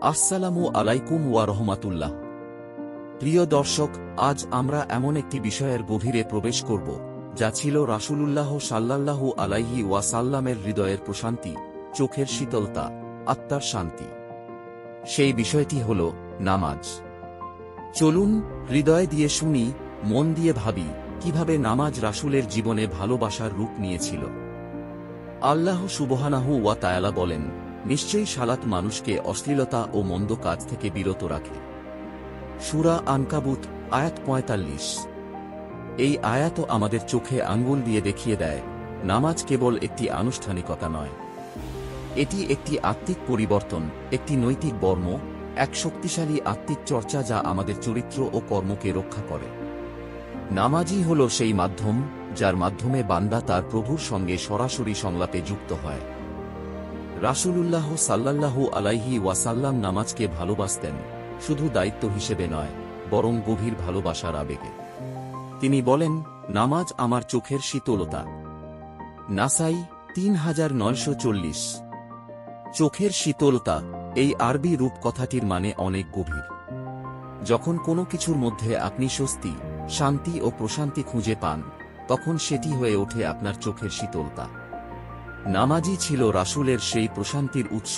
আসসালামু আলাইকুম ওয়া রাহমাতুল্লাহ। প্রিয় দর্শক, আজ আমরা এমন একটি বিষয়ের গভীরে প্রবেশ করব যা ছিল রাসূলুল্লাহ সাল্লাল্লাহু আলাইহি ওয়াসাল্লামের হৃদয়ের প্রশান্তি, চোখের শীতলতা, আত্মার শান্তি। সেই বিষয়টি হল নামাজ। চলুন হৃদয় দিয়ে শুনি, মন দিয়ে ভাবি কিভাবে নামাজ রাসূলের জীবনে ভালোবাসার রূপ নিয়েছিল। আল্লাহ সুবহানাহু ওয়া তাআলা বলেন, নিশ্চয়ই সালাত মানুষকে অশ্লীলতা ও মন্দ কাজ থেকে বিরত রাখে। সূরা আনকাবুত আয়াত ৪৫। এই আয়াতও আমাদের চোখে আঙ্গুল দিয়ে দেখিয়ে দেয়, নামাজ কেবল একটি আনুষ্ঠানিকতা নয়, এটি একটি আত্মিক পরিবর্তন, একটি নৈতিক বর্ম, এক শক্তিশালী আত্মিক চর্চা যা আমাদের চরিত্র ও কর্মকে রক্ষা করে। নামাজই হল সেই মাধ্যম যার মাধ্যমে বান্দা তার প্রভুর সঙ্গে সরাসরি সংলাপে যুক্ত হয়। রাসূলুল্লাহ সাল্লাল্লাহু আলাইহি ওয়াসাল্লাম নামাজকে ভালোবাসতেন, শুধু দায়িত্ব হিসেবে নয়, বরং গভীর ভালোবাসার আবেগে। তিনি বলেন, নামাজ আমার চোখের শীতলতা। নাসাই ৩৯৪০। চোখের শীতলতা, এই আরবি রূপকথাটির মানে অনেক গভীর। যখন কোনো কিছুর মধ্যে আপনি স্বস্তি, শান্তি ও প্রশান্তি খুঁজে পান, তখন সেটি হয়ে ওঠে আপনার চোখের শীতলতা। নামাজই ছিল রাসূলের সেই প্রশান্তির উৎস।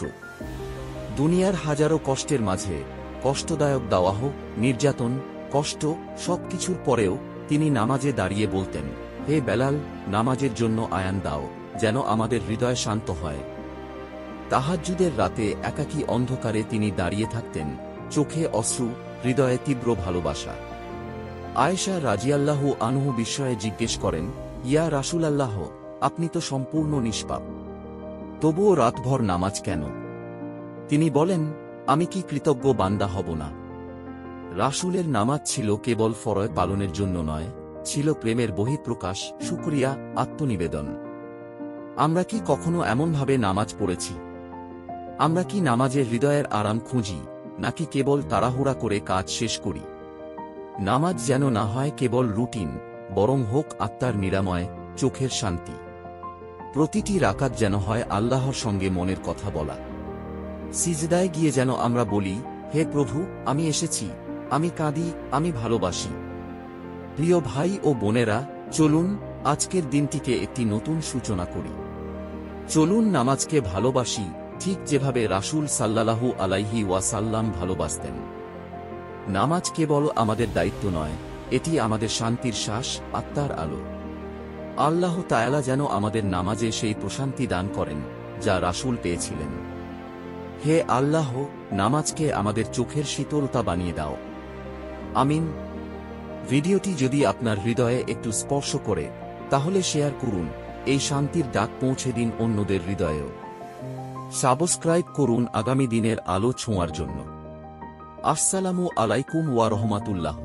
দুনিয়ার হাজারো কষ্টের মাঝে, কষ্টদায়ক দাওয়াহ, নির্যাতন, কষ্ট, সবকিছুর পরেও তিনি নামাজে দাঁড়িয়ে বলতেন, হে বেলাল, নামাজের জন্য আয়ান দাও, যেন আমাদের হৃদয় শান্ত হয়। তাহাজ্জুদের রাতে একাকী অন্ধকারে তিনি দাঁড়িয়ে থাকতেন, চোখে অশ্রু, হৃদয়ে তীব্র ভালোবাসা। আয়েশা রাজিয়াল্লাহু আনহু বিস্ময়ে জিজ্ঞেস করেন, ইয়া রাসূলাল্লাহ, আপনি তো সম্পূর্ণ নিষ্পাপ, তবুও রাতভর নামাজ কেন? তিনি বলেন, আমি কি কৃতজ্ঞ বান্দা হব না? রাসূলের নামাজ ছিল কেবল ফরজ পালনের জন্য নয়, ছিল প্রেমের বহিঃপ্রকাশ, শুকরিয়া, আত্মনিবেদন। আমরা কি কখনো এমনভাবে নামাজ পড়েছি? আমরা কি নামাজে হৃদয়ের আরাম খুঁজি, নাকি কেবল তাড়াহুড়া করে কাজ শেষ করি? নামাজ যেন না হয় কেবল রুটিন, বরং হোক আত্মার নিরাময়, চোখের শান্তি। প্রতিটি রাকাত যেন হয় আল্লাহর সঙ্গে মনের কথা বলা। সিজদায় গিয়ে যেন আমরা বলি, হে প্রভু, আমি এসেছি, আমি কাঁদি, আমি ভালোবাসি। প্রিয় ভাই ও বোনেরা, চলুন আজকের দিনটিকে একটি নতুন সূচনা করি। চলুন নামাজকে ভালোবাসি, ঠিক যেভাবে রাসূল সাল্লাল্লাহু আলাইহি ওয়াসাল্লাম ভালোবাসতেন। নামাজ কেবল আমাদের দায়িত্ব নয়, এটি আমাদের শান্তির শ্বাস, আত্মার আলো। আল্লাহ তাআলা যেন আমাদের নামাজে সেই প্রশান্তি দান করেন যা রাসূল পেয়েছিলেন। হে আল্লাহ, নামাজকে আমাদের চোখের শীতলতা বানিয়ে দাও। আমিন। ভিডিওটি যদি আপনার হৃদয়ে একটু স্পর্শ করে, তাহলে শেয়ার করুন, এই শান্তির ডাক পৌঁছে দিন অন্যদের হৃদয়েও। সাবস্ক্রাইব করুন আগামী দিনের আলো ছোঁয়ার জন্য। আসসালামু আলাইকুম ওয়া রাহমাতুল্লাহ।